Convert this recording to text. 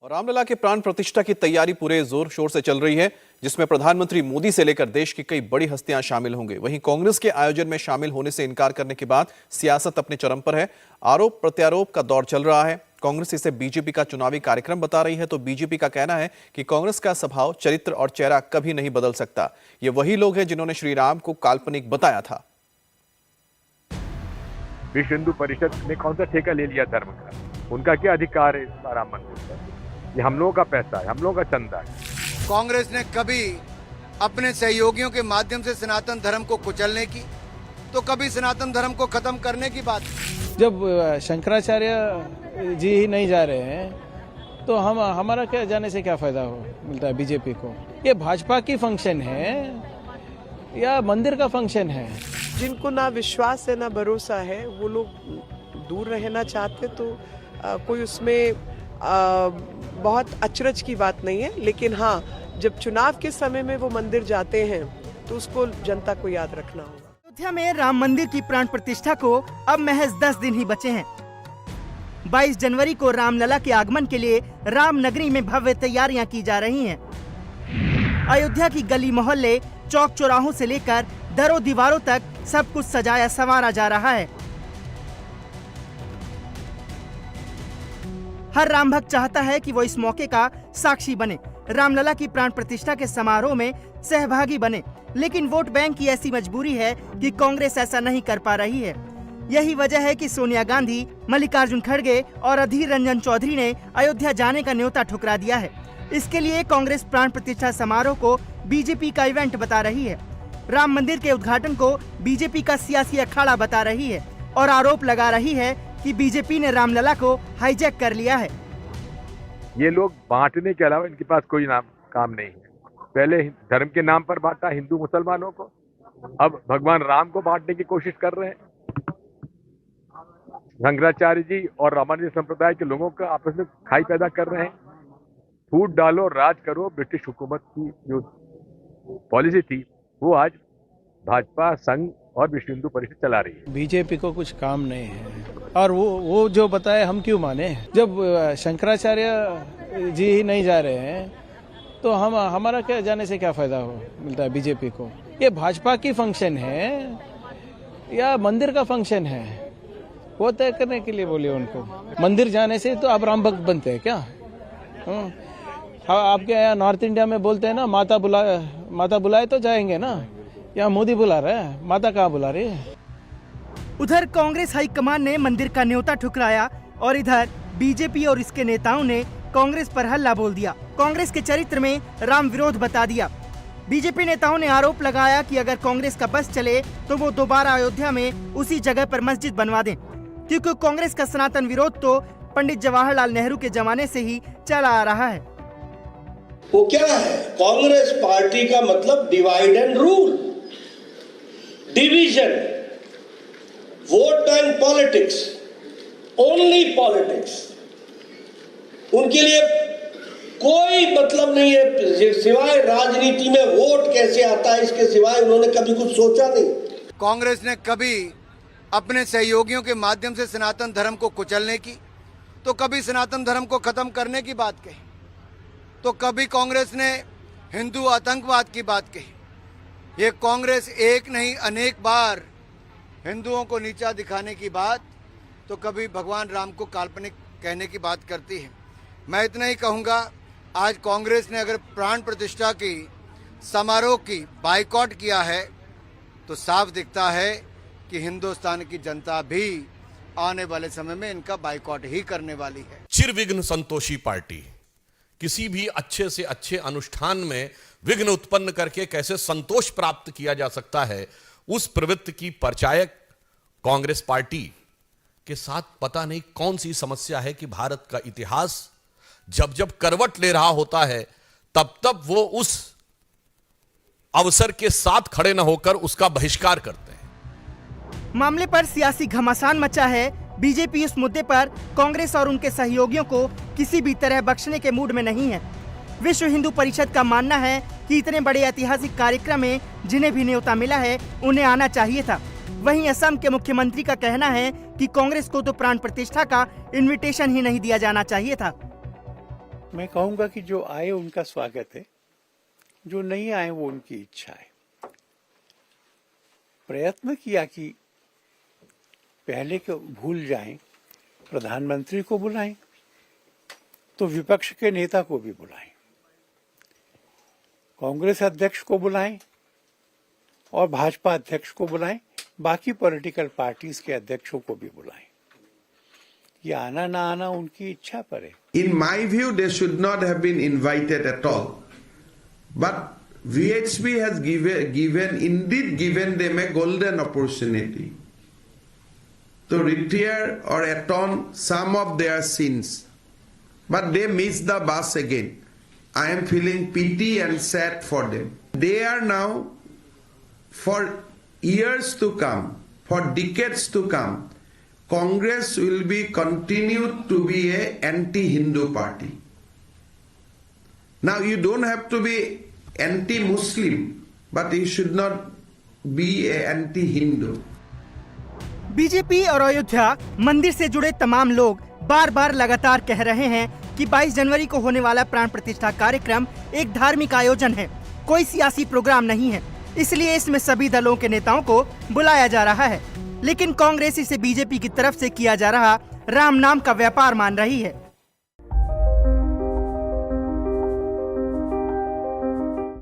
और रामलला के प्राण प्रतिष्ठा की तैयारी पूरे जोर शोर से चल रही है, जिसमें प्रधानमंत्री मोदी से लेकर देश की कई बड़ी हस्तियां शामिल होंगे। वहीं कांग्रेस के आयोजन में शामिल होने से इनकार करने के बाद सियासत अपने चरम पर है। आरोप प्रत्यारोप का दौर चल रहा है। कांग्रेस इसे बीजेपी का चुनावी कार्यक्रम बता रही है, तो बीजेपी का कहना है कि कांग्रेस का स्वभाव, चरित्र और चेहरा कभी नहीं बदल सकता। ये वही लोग हैं जिन्होंने श्री राम को काल्पनिक बताया था। विश्व हिंदू परिषद ने कौन सा ठेका ले लिया धर्म का? उनका क्या अधिकार है राम मंदिर पर? ये हम लोगों का पैसा है, हम लोगों का चंदा है। कांग्रेस ने कभी अपने सहयोगियों के माध्यम से सनातन धर्म को कुचलने की, तो कभी सनातन धर्म को खत्म करने की बात। जब शंकराचार्य जी ही नहीं जा रहे हैं तो हमारा क्या जाने से क्या फायदा मिलता है बीजेपी को? ये भाजपा की फंक्शन है या मंदिर का फंक्शन है? जिनको ना विश्वास है ना भरोसा है, वो लोग दूर रहना चाहते, तो कोई उसमें बहुत अचरज की बात नहीं है। लेकिन हाँ, जब चुनाव के समय में वो मंदिर जाते हैं तो उसको जनता को याद रखना होगा। अयोध्या में राम मंदिर की प्राण प्रतिष्ठा को अब महज 10 दिन ही बचे हैं। 22 जनवरी को रामलला के आगमन के लिए राम नगरी में भव्य तैयारियां की जा रही हैं। अयोध्या की गली मोहल्ले, चौक चौराहों से लेकर दरों दीवारों तक सब कुछ सजाया संवारा जा रहा है। हर राम भक्त चाहता है कि वो इस मौके का साक्षी बने, रामलला की प्राण प्रतिष्ठा के समारोह में सहभागी बने। लेकिन वोट बैंक की ऐसी मजबूरी है कि कांग्रेस ऐसा नहीं कर पा रही है। यही वजह है कि सोनिया गांधी, मल्लिकार्जुन खड़गे और अधीर रंजन चौधरी ने अयोध्या जाने का न्योता ठुकरा दिया है। इसके लिए कांग्रेस प्राण प्रतिष्ठा समारोह को बीजेपी का इवेंट बता रही है। राम मंदिर के उद्घाटन को बीजेपी का सियासी अखाड़ा बता रही है और आरोप लगा रही है कि बीजेपी ने रामलला को हाईजैक कर लिया है। ये लोग बांटने के अलावा इनके पास कोई काम नहीं है। पहले धर्म के नाम पर बांटा हिंदू मुसलमानों को, अब भगवान राम को बांटने की कोशिश कर रहे हैं। शंकराचार्य जी और रामानुज संप्रदाय के लोगों का आपस में खाई पैदा कर रहे हैं। फूट डालो, राज करो, ब्रिटिश हुकूमत की जो पॉलिसी थी वो आज भाजपा, संघ और विश्व हिंदू परिषद चला रही है। बीजेपी को कुछ काम नहीं है और वो जो बताए हम क्यों माने? जब शंकराचार्य जी ही नहीं जा रहे हैं तो हमारा क्या जाने से क्या फायदा मिलता है बीजेपी को? ये भाजपा की फंक्शन है या मंदिर का फंक्शन है, वो तय करने के लिए बोले उनको। मंदिर जाने से तो आप राम भक्त बनते हैं क्या? आपके यहाँ नॉर्थ इंडिया में बोलते हैं ना, माता बुलाए तो जाएंगे ना। यहाँ मोदी बुला रहा है, माता कहाँ बुला रही है? उधर कांग्रेस हाईकमान ने मंदिर का न्योता ठुकराया और इधर बीजेपी और इसके नेताओं ने कांग्रेस पर हल्ला बोल दिया। कांग्रेस के चरित्र में राम विरोध बता दिया। बीजेपी नेताओं ने आरोप लगाया कि अगर कांग्रेस का बस चले तो वो दोबारा अयोध्या में उसी जगह पर मस्जिद बनवा दें, क्योंकि कांग्रेस का सनातन विरोध तो पंडित जवाहरलाल नेहरू के जमाने से ही चला आ रहा है। वो क्या है? कांग्रेस पार्टी का मतलब divide and rule, division, vote bank politics, only politics. उनके लिए कोई मतलब नहीं है सिवाय राजनीति में वोट कैसे आता है, इसके सिवाय उन्होंने कभी कुछ सोचा नहीं। कांग्रेस ने कभी अपने सहयोगियों के माध्यम से सनातन धर्म को कुचलने की, तो कभी सनातन धर्म को खत्म करने की बात कही, तो कभी कांग्रेस ने हिंदू आतंकवाद की बात कही। ये कांग्रेस एक नहीं अनेक बार हिंदुओं को नीचा दिखाने की बात, तो कभी भगवान राम को काल्पनिक कहने की बात करती है। मैं इतना ही कहूँगा, आज कांग्रेस ने अगर प्राण प्रतिष्ठा की समारोह की बाइकॉट किया है तो साफ दिखता है कि हिंदुस्तान की जनता भी आने वाले समय में इनका बाइकॉट ही करने वाली है। चिरविघ्न संतोषी पार्टी किसी भी अच्छे से अच्छे अनुष्ठान में विघ्न उत्पन्न करके कैसे संतोष प्राप्त किया जा सकता है, उस प्रवृत्ति की परिचायक कांग्रेस पार्टी के साथ पता नहीं कौन सी समस्या है कि भारत का इतिहास जब जब करवट ले रहा होता है तब तब वो उस अवसर के साथ खड़े न होकर उसका बहिष्कार करते हैं। मामले पर सियासी घमासान मचा है। बीजेपी इस मुद्दे पर कांग्रेस और उनके सहयोगियों को किसी भी तरह बख्शने के मूड में नहीं है। विश्व हिंदू परिषद का मानना है कि इतने बड़े ऐतिहासिक कार्यक्रम में जिन्हें भी न्योता मिला है उन्हें आना चाहिए था। वहीं असम के मुख्यमंत्री का कहना है कि कांग्रेस को तो प्राण प्रतिष्ठा का इनविटेशन ही नहीं दिया जाना चाहिए था। मैं कहूंगा कि जो आए उनका स्वागत है, जो नहीं आए वो उनकी इच्छा है। प्रयत्न किया कि पहले को भूल जाएं, प्रधानमंत्री को बुलाएं तो विपक्ष के नेता को भी बुलाएं, कांग्रेस अध्यक्ष को बुलाएं और भाजपा अध्यक्ष को बुलाएं, बाकी पॉलिटिकल पार्टीज के अध्यक्षों को भी बुलाएं। ये आना ना आना उनकी इच्छा पर है। In my view, they should not have been invited at all. But VHP has given them a golden opportunity to retire or atone some of their sins. But they missed the bus again. I am feeling pity and sad for them. They are now, for years to come, for decades to come, Congress will be continued to be a anti-Hindu party. Now you don't have to be anti-Muslim, but you should not be a anti-Hindu. BJP और अयोध्या मंदिर से जुड़े तमाम लोग बार बार लगातार कह रहे हैं कि 22 जनवरी को होने वाला प्राण प्रतिष्ठा कार्यक्रम एक धार्मिक आयोजन है, कोई सियासी प्रोग्राम नहीं है। इसलिए इसमें सभी दलों के नेताओं को बुलाया जा रहा है। लेकिन कांग्रेस इसे बीजेपी की तरफ से किया जा रहा राम नाम का व्यापार मान रही है।